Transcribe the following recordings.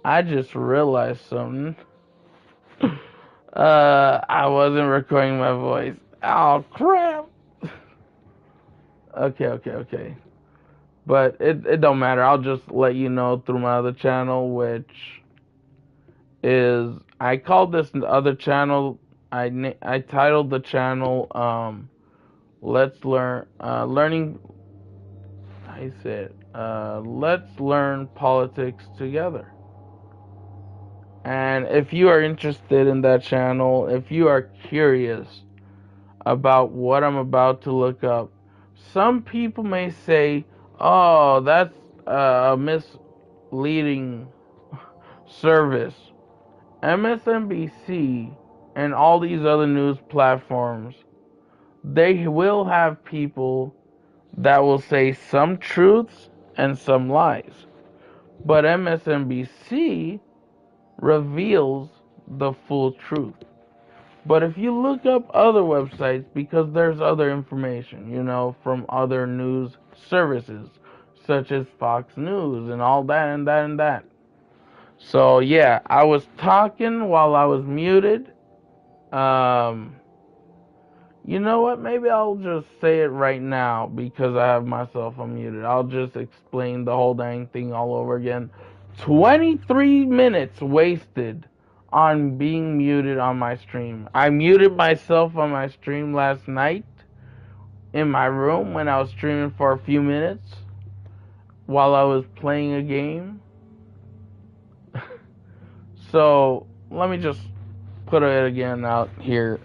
I just realized something. I wasn't recording my voice. Oh crap. Okay. But it don't matter. I'll just let you know through my other channel, which is I called this other channel. I titled the channel Let's Learn Learning. I said Let's Learn Politics Together. And if you are interested in that channel, if you are curious about what I'm about to look up, some people may say, "Oh, that's a misleading service." MSNBC and all these other news platforms, they will have people that will say some truths and some lies. But MSNBC reveals the full truth. But if you look up other websites, because there's other information, from other news services, such as Fox News and all that and that and that. So yeah, I was talking while I was muted. Um, you know what? Maybe I'll just say it right now because I have myself unmuted. I'll just explain the whole dang thing all over again. 23 minutes wasted on being muted on my stream. I muted myself on my stream last night in my room when I was streaming for a few minutes while I was playing a game. So let me just put it again out here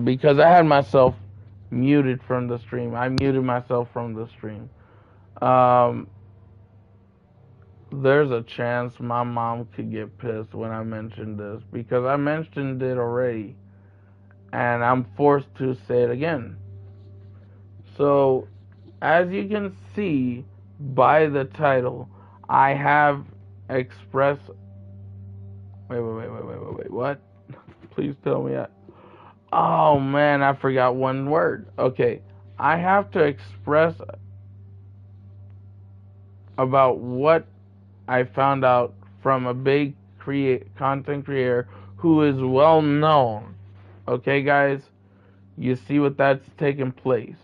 because I had myself muted from the stream. I muted myself from the stream. Um, there's a chance my mom could get pissed when I mention this because I mentioned it already and I'm forced to say it again. So, as you can see by the title, I have expressed. Wait. What? Please tell me. Oh man, I forgot one word. Okay, I have to express about what I found out from a big content creator who is well known. Okay, guys, you see what that's taking place.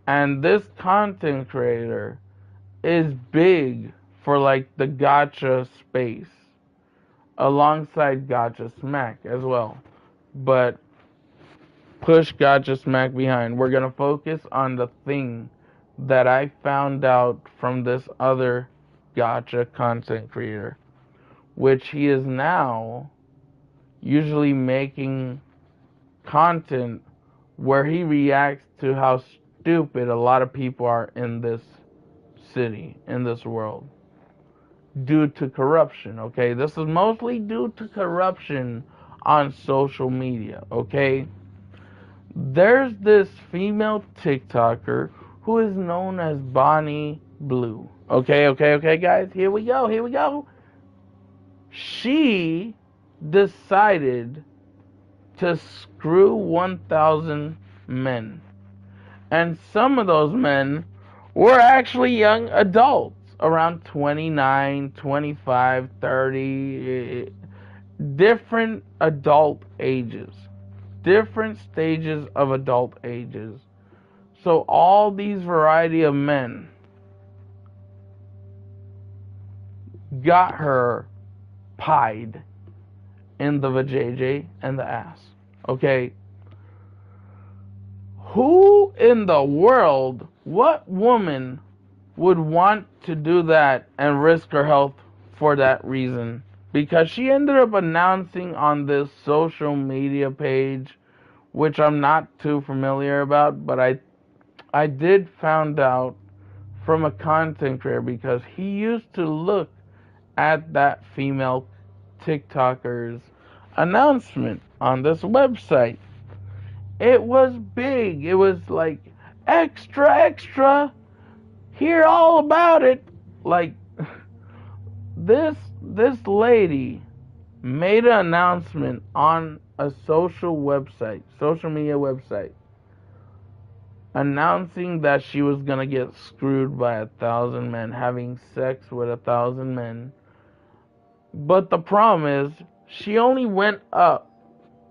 And this content creator is big for like the gacha space, alongside Gacha Smack as well. But push Gacha Smack behind. We're gonna focus on the thing that I found out from this other gacha content creator, which he is now usually making content where he reacts to how stupid a lot of people are in this city, in this world, due to corruption, okay? This is mostly due to corruption on social media, okay? There's this female TikToker who is known as Bonnie Blue. Okay, guys, here we go. She decided to screw 1,000 men. And some of those men were actually young adults, around 29, 25, 30, different adult ages, different stages of adult ages. So all these variety of men got her pied in the vajayjay and the ass. Okay? Who in the world, what woman would want to do that and risk her health for that reason? Because she ended up announcing on this social media page, which I'm not too familiar about, but I did found out from a content creator because he used to look at that female TikToker's announcement on this website. It was big. It was like extra. Hear all about it. Like this lady made an announcement on a social media website, announcing that she was gonna get screwed by 1,000 men, having sex with 1,000 men, But the problem is, she only went up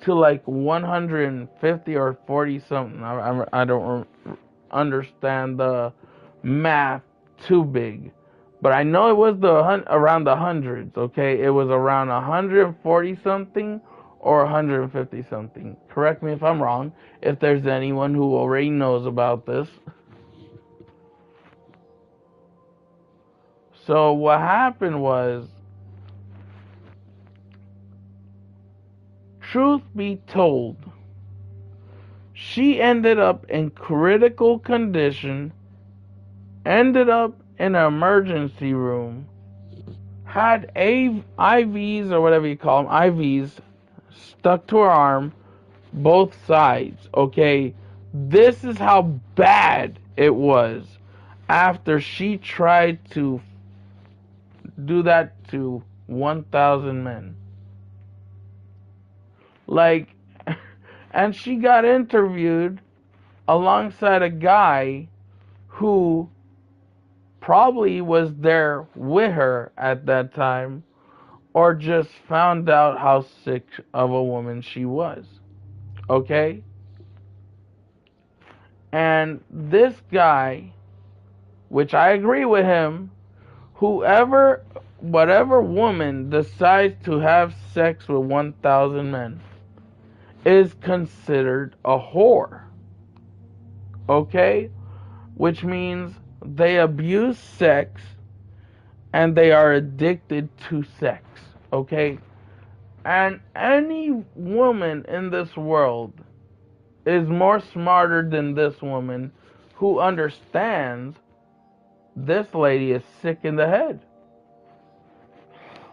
to like 150 or 40 something. I don't understand the math too big. But I know it was around the hundreds, okay? It was around 140 something or 150 something. Correct me if I'm wrong, if there's anyone who already knows about this. So what happened was, truth be told, she ended up in critical condition, ended up in an emergency room, had IVs or whatever you call them, IVs stuck to her arm, both sides, okay? This is how bad it was after she tried to do that to 1,000 men. Like, and she got interviewed alongside a guy who probably was there with her at that time, or just found out how sick of a woman she was. Okay? And this guy, which I agree with him, whatever woman decides to have sex with 1,000 men is considered a whore. Okay? Which means they abuse sex and they are addicted to sex. Okay? And any woman in this world is more smarter than this woman who understands this lady is sick in the head.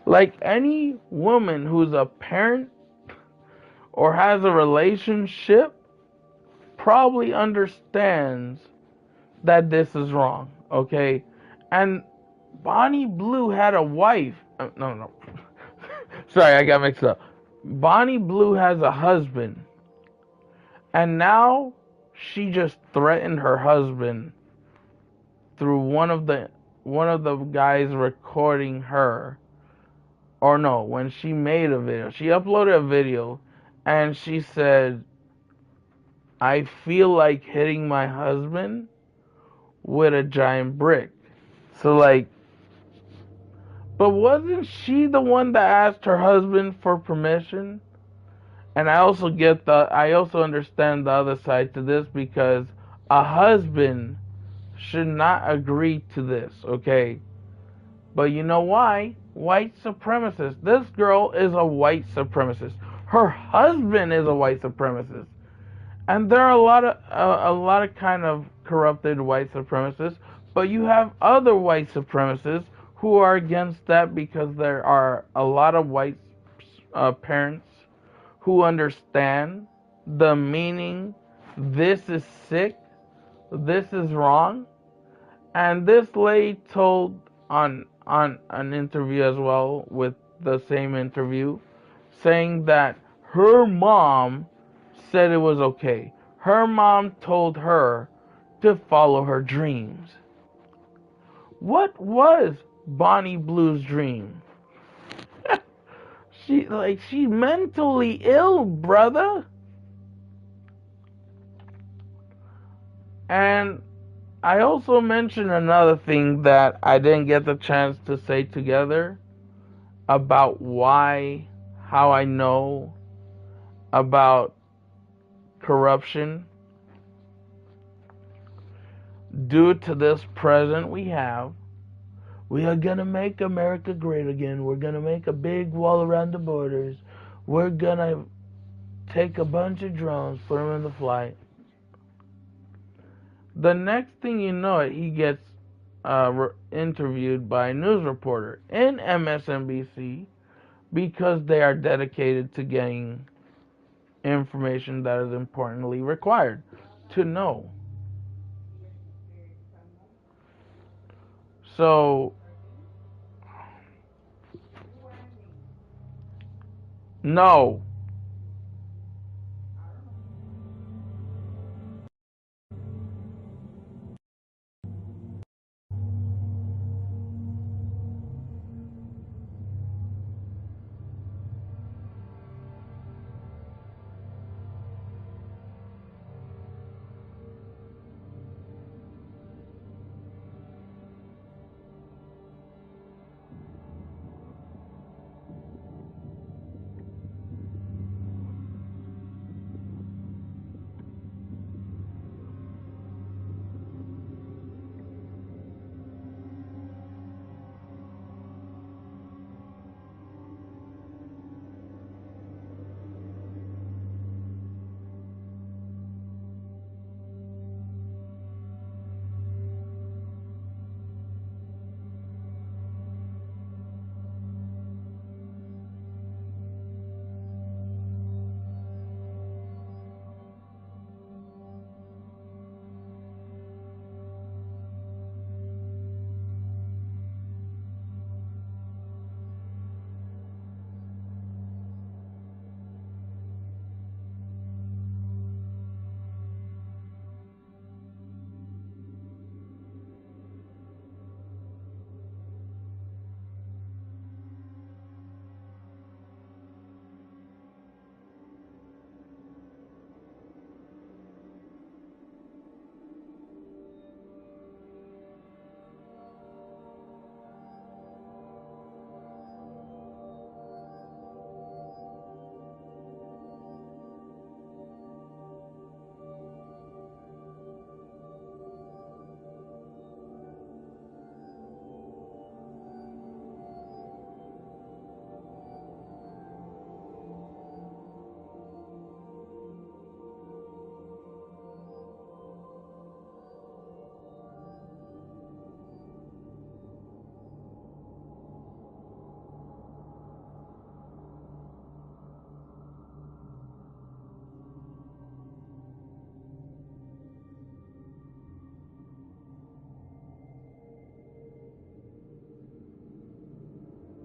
Like any woman who's a parent or has a relationship probably understands that this is wrong, okay? And Bonnie Blue had a wife. No. Sorry, I got mixed up. Bonnie Blue has a husband. And now she just threatened her husband through one of the guys recording her. Or no, when she made a video. She uploaded a video and she said, "I feel like hitting my husband with a giant brick." So like, but wasn't she the one that asked her husband for permission? And I also understand the other side to this, because a husband should not agree to this, okay? But you know why? White supremacist. This girl is a white supremacist. Her husband is a white supremacist. And there are a lot of kind of corrupted white supremacists, but you have other white supremacists who are against that, because there are a lot of white parents who understand the meaning. This is sick. This is wrong. And this lady told on an interview as well, with the same interview, saying that her mom said it was okay. Her mom told her to follow her dreams. What was Bonnie Blue's dream? She's mentally ill, brother. And I also mentioned another thing that I didn't get the chance to say together about how I know about corruption. Due to this president we are gonna make America great again. We're gonna make a big wall around the borders. We're gonna take a bunch of drones, put them in the flight. The next thing you know, he gets interviewed by a news reporter in MSNBC, because they are dedicated to getting information that is importantly required to know. So, no.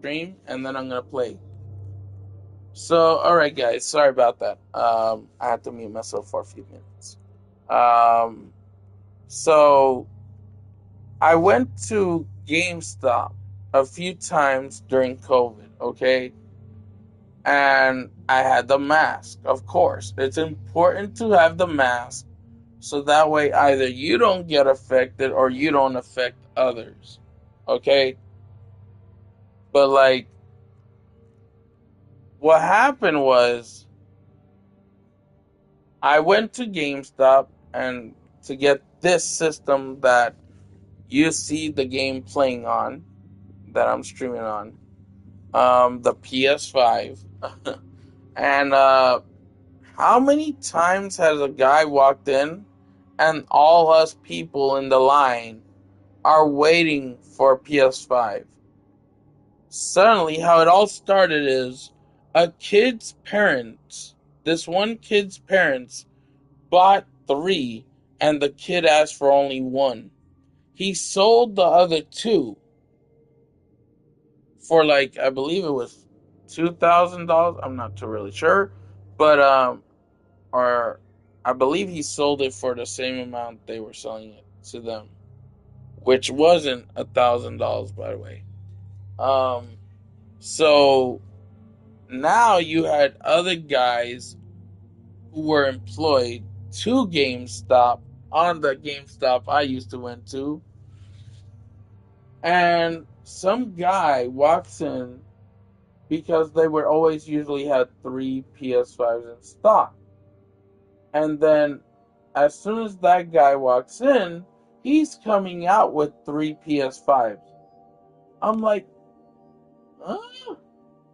stream, and then I'm gonna play. So, all right, guys. Sorry about that. I had to mute myself for a few minutes. Um, so I went to GameStop a few times during COVID. Okay, and I had the mask. Of course, it's important to have the mask so that way either you don't get affected or you don't affect others. Okay, but like what happened was I went to GameStop and to get this system that you see the game playing on, that I'm streaming on, the PS5. And how many times has a guy walked in and all us people in the line are waiting for PS5? Suddenly, how it all started is a kid's parents, this one kid's parents, bought three, and the kid asked for only one. He sold the other two for like, I believe it was $2,000. I'm not too really sure, but or I believe he sold it for the same amount they were selling it to them, which wasn't $1,000, by the way. So now you had other guys who were employed to GameStop on the GameStop I used to went to, and some guy walks in because they were always usually had three PS5s in stock. And then as soon as that guy walks in, he's coming out with three PS5s. I'm like, huh?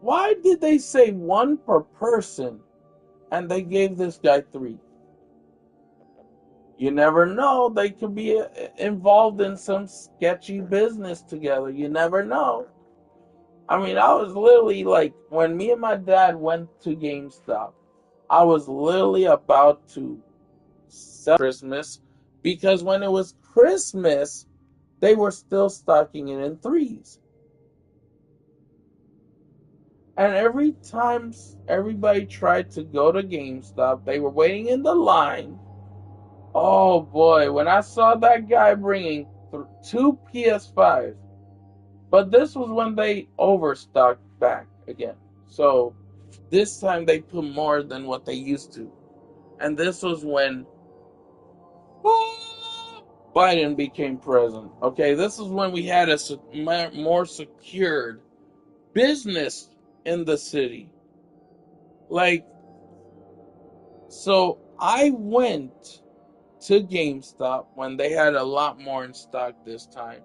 Why did they say one per person and they gave this guy three? You never know. They could be involved in some sketchy business together. You never know. I mean, I was literally like, when me and my dad went to GameStop, I was literally about to celebrate Christmas because when it was Christmas, they were still stocking it in threes. And every time everybody tried to go to GameStop, they were waiting in the line. Oh boy, when I saw that guy bringing two PS5s, but this was when they overstocked back again. So this time they put more than what they used to. And this was when Biden became president. Okay, this is when we had a more secured business in the city. Like, so I went to GameStop when they had a lot more in stock this time.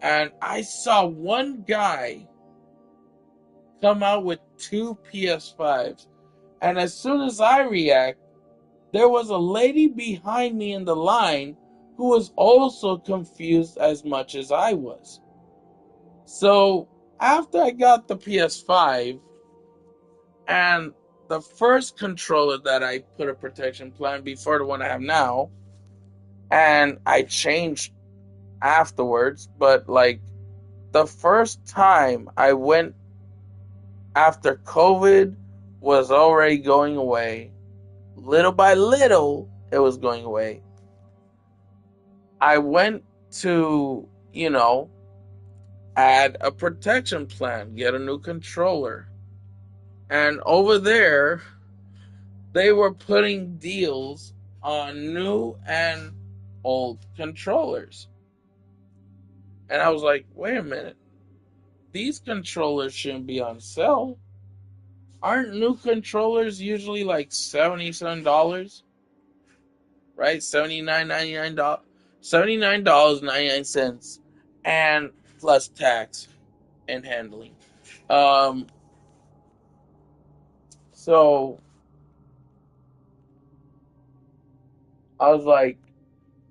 And I saw one guy come out with two PS5s. And as soon as I react, there was a lady behind me in the line who was also confused as much as I was. So after I got the PS5 and the first controller that I put a protection plan before the one I have now, and I changed afterwards, but like the first time I went after COVID was already going away, little by little it was going away. I went to, add a protection plan, get a new controller. And over there, they were putting deals on new and old controllers. And I was like, wait a minute. These controllers shouldn't be on sale. Aren't new controllers usually like $77? Right? $79.99. $79.99. And plus tax and handling. So I was like,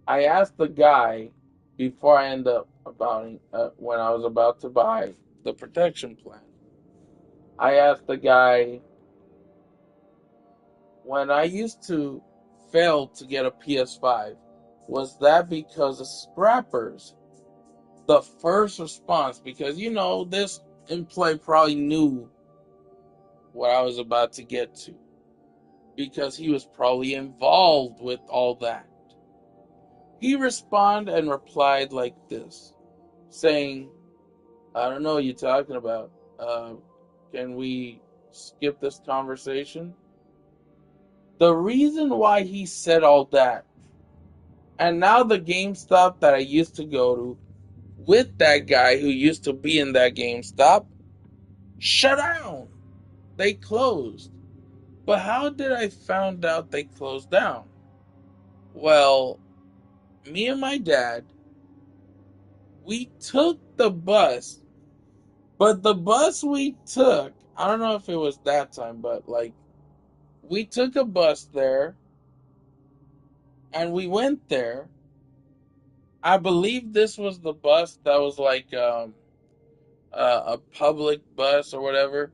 I asked the guy before I end up when I was about to buy the protection plan. I asked the guy, when I used to fail to get a PS5, was that because of scrappers? The first response, because this employee probably knew what I was about to get to, because he was probably involved with all that. He responded and replied like this, saying, I don't know what you're talking about. Can we skip this conversation? The reason why he said all that, and now the GameStop that I used to go to with that guy who used to be in that GameStop, shut down. They closed. But how did I find out they closed down? Well, me and my dad, we took the bus, but the bus we took, I don't know if it was that time, but like, we took a bus there and we went there. I believe this was the bus that was like a public bus or whatever.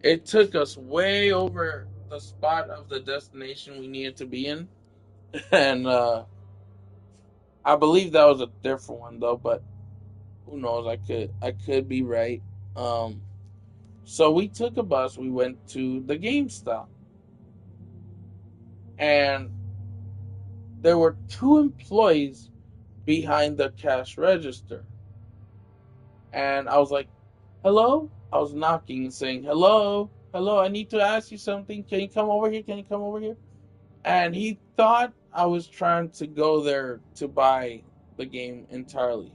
It took us way over the spot of the destination we needed to be in, and I believe that was a different one though. But who knows? I could be right. Um, so we took a bus. We went to the GameStop, and there were two employees behind the cash register. And I was like, hello? I was knocking and saying, hello, hello, I need to ask you something. Can you come over here? Can you come over here? And he thought I was trying to go there to buy the game entirely.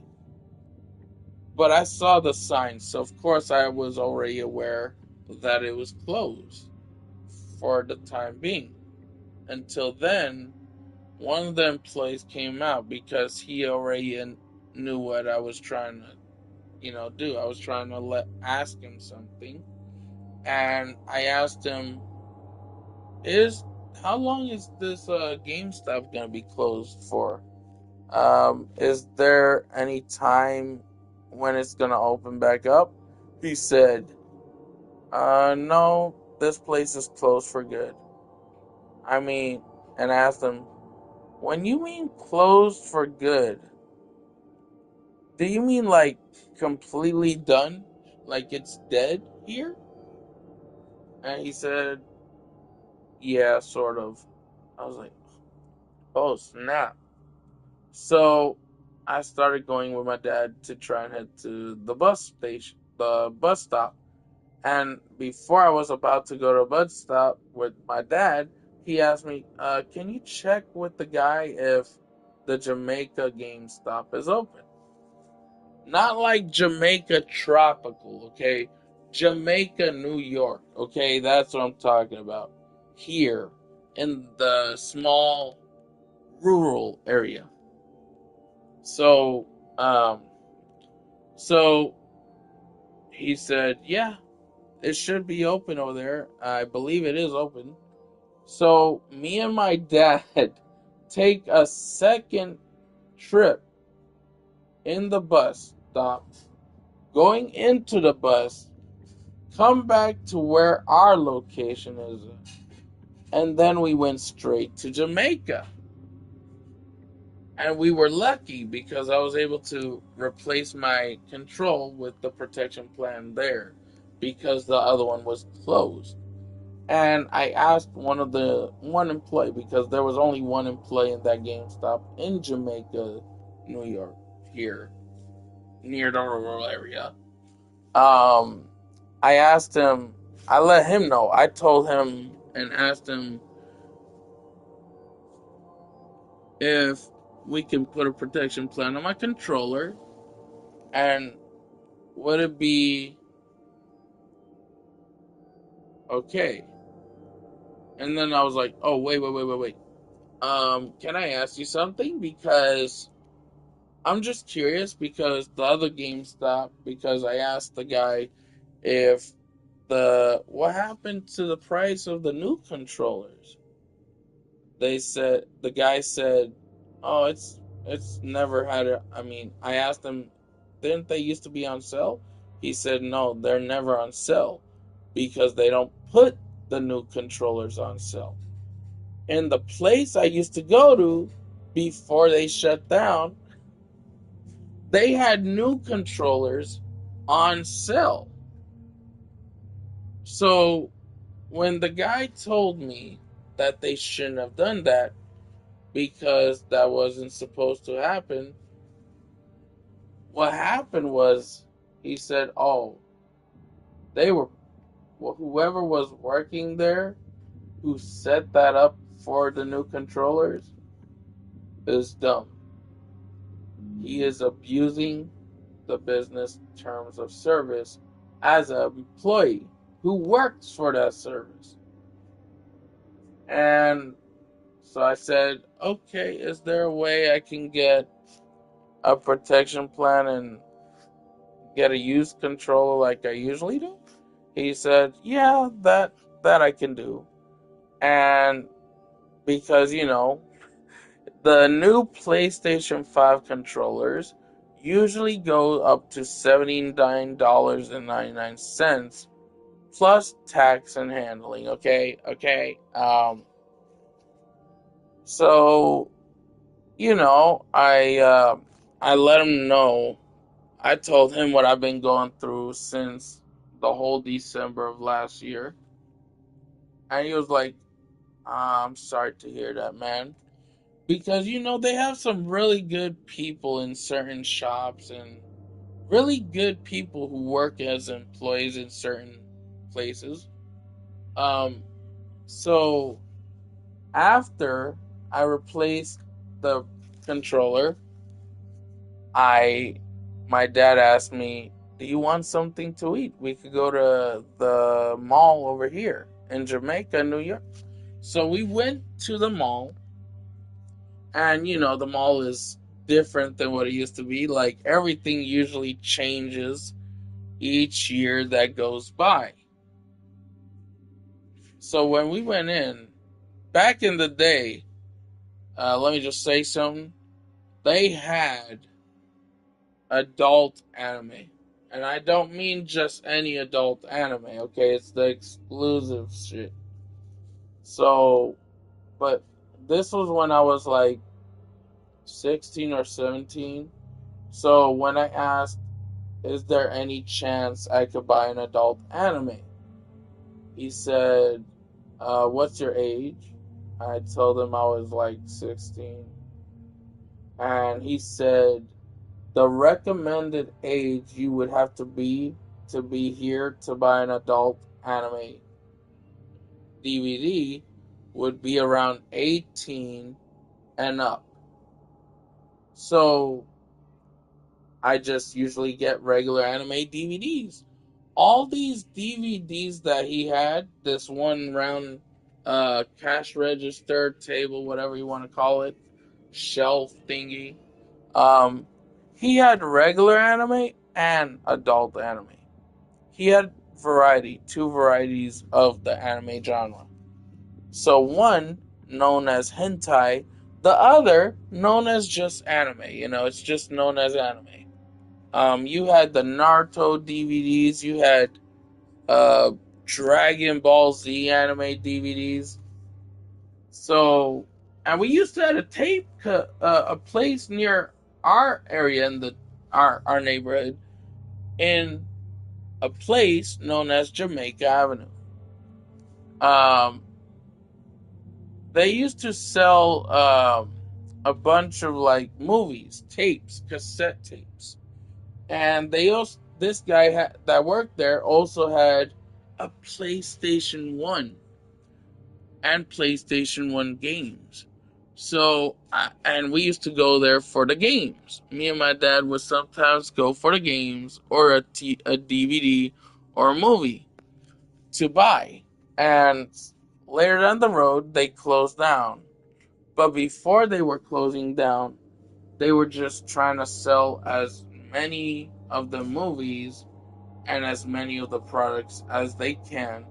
But I saw the sign, so of course I was already aware that it was closed for the time being. Until then, one of the employees came out because he already knew what I was trying to do. I was trying to ask him something, and I asked him, "Is how long is this GameStop gonna be closed for? Is there any time when it's gonna open back up?" He said, no, this place is closed for good." I mean, and I asked him, when you mean closed for good, do you mean like completely done? Like it's dead here? And he said, yeah, sort of. I was like, oh, snap. So I started going with my dad to try and head to the bus station, the bus stop. And before I was about to go to a bus stop with my dad, he asked me, can you check with the guy if the Jamaica GameStop is open? Not like Jamaica Tropical, okay? Jamaica, New York, okay? That's what I'm talking about. Here, in the small rural area. So, um, so he said, yeah, it should be open over there. I believe it is open. So me and my dad take a second trip in the bus stop, going into the bus, come back to where our location is, and then we went straight to Jamaica. And we were lucky because I was able to replace my control with the protection plan there because the other one was closed. And I asked one employee, because there was only one employee in that GameStop in Jamaica, New York, here near the rural area. Um, I asked him. I let him know. I told him and asked him if we can put a protection plan on my controller, and would it be okay? And then I was like, oh, wait. Can I ask you something? Because I'm just curious, because the other GameStop, because I asked the guy if what happened to the price of the new controllers. The guy said, oh, it's never had a, I mean, I asked him, didn't they used to be on sale? He said, no, they're never on sale because they don't put the new controllers on sale. In the place I used to go to before they shut down, they had new controllers on sale. So when the guy told me that they shouldn't have done that because that wasn't supposed to happen, what happened was he said, "Oh, they were well, whoever was working there who set that up for the new controllers is dumb. He is abusing the business terms of service as an employee who works for that service." And so I said, "Okay, is there a way I can get a protection plan and get a used controller like I usually do?" He said, "Yeah, that I can do." And because, the new PlayStation 5 controllers usually go up to $79.99 plus tax and handling, okay? Okay. So, I let him know. I told him what I've been going through since the whole December of last year. And he was like, "I'm sorry to hear that, man." Because, they have some really good people in certain shops and really good people who work as employees in certain places. Um, so after I replaced the controller, I my dad asked me, "Do you want something to eat? We could go to the mall over here in Jamaica, New York." So we went to the mall, and the mall is different than what it used to be. Like everything usually changes each year that goes by. So when we went in, back in the day, let me just say something. They had adult anime. And I don't mean just any adult anime, okay? It's the exclusive shit. So, but this was when I was like 16 or 17. So when I asked, "Is there any chance I could buy an adult anime?" He said, "What's your age?" I told him I was like 16. And he said, "The recommended age you would have to be here to buy an adult anime DVD would be around 18 and up." So I just usually get regular anime DVDs. All these DVDs that he had, this one round cash register table, whatever you want to call it, shelf thingy. Um, he had regular anime and adult anime. He had two varieties of the anime genre. So one known as hentai, the other known as just anime. It's just known as anime. You had the Naruto DVDs. You had uh, Dragon Ball Z anime DVDs. So, and we used to have a place near our area in our neighborhood in a place known as Jamaica Avenue. Um, they used to sell a bunch of like movies, tapes, cassette tapes, and this guy that worked there also had a PlayStation 1 and PlayStation 1 games. So, and we used to go there for the games. Me and my dad would sometimes go for the games or a DVD or a movie to buy. And later down the road, they closed down. But before they were closing down, they were just trying to sell as many of the movies and as many of the products as they can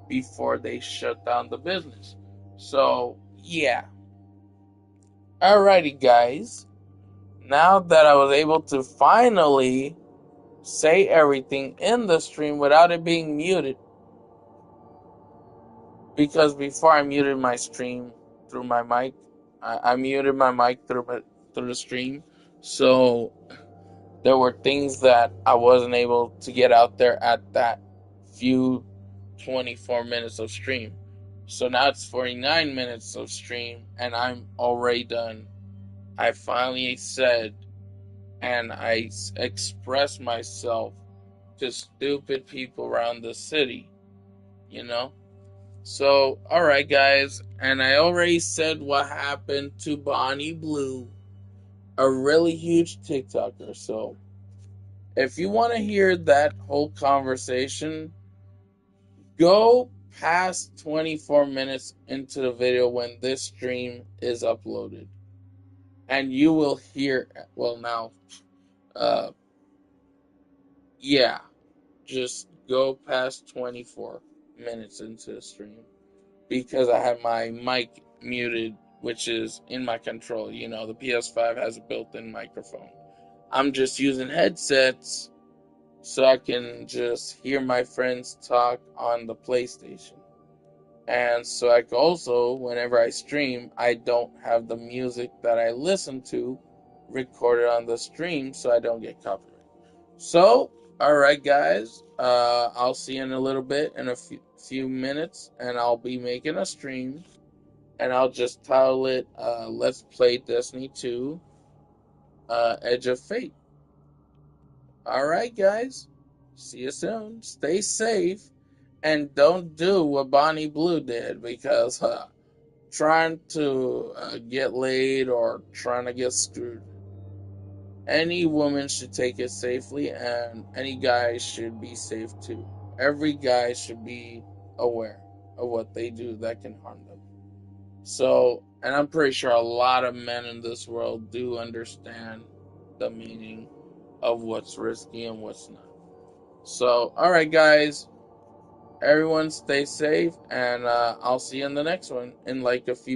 before they shut down the business. So, yeah. Alrighty, guys. Now that I was able to finally say everything in the stream without it being muted, because before I muted my stream through my mic, I muted my mic through the stream, so there were things that I wasn't able to get out there at that few 24 minutes of stream. So now it's 49 minutes of stream, and I'm already done. I finally said, and I expressed myself to stupid people around the city, you know? So, alright, guys, and I already said what happened to Bonnie Blue, a really huge TikToker. So, if you want to hear that whole conversation, go past 24 minutes into the video when this stream is uploaded. And you will hear, well, now, yeah, just go past 24 minutes into the stream. Because I have my mic muted, which is in my control. You know, the PS5 has a built-in microphone. I'm just using headsets so I can just hear my friends talk on the PlayStation. And so I can also, whenever I stream, I don't have the music that I listen to recorded on the stream so I don't get copyright. So, alright guys, I'll see you in a little bit, in a few minutes, and I'll be making a stream, and I'll just title it, Let's Play Destiny 2, Edge of Fate. Alright guys, see you soon, stay safe, and don't do what Bonnie Blue did, because trying to get laid or trying to get screwed, any woman should take it safely, and any guy should be safe too. Every guy should be aware of what they do that can harm them. So, and I'm pretty sure a lot of men in this world do understand the meaning of what's risky and what's not. So, alright guys, everyone stay safe, and I'll see you in the next one in like a few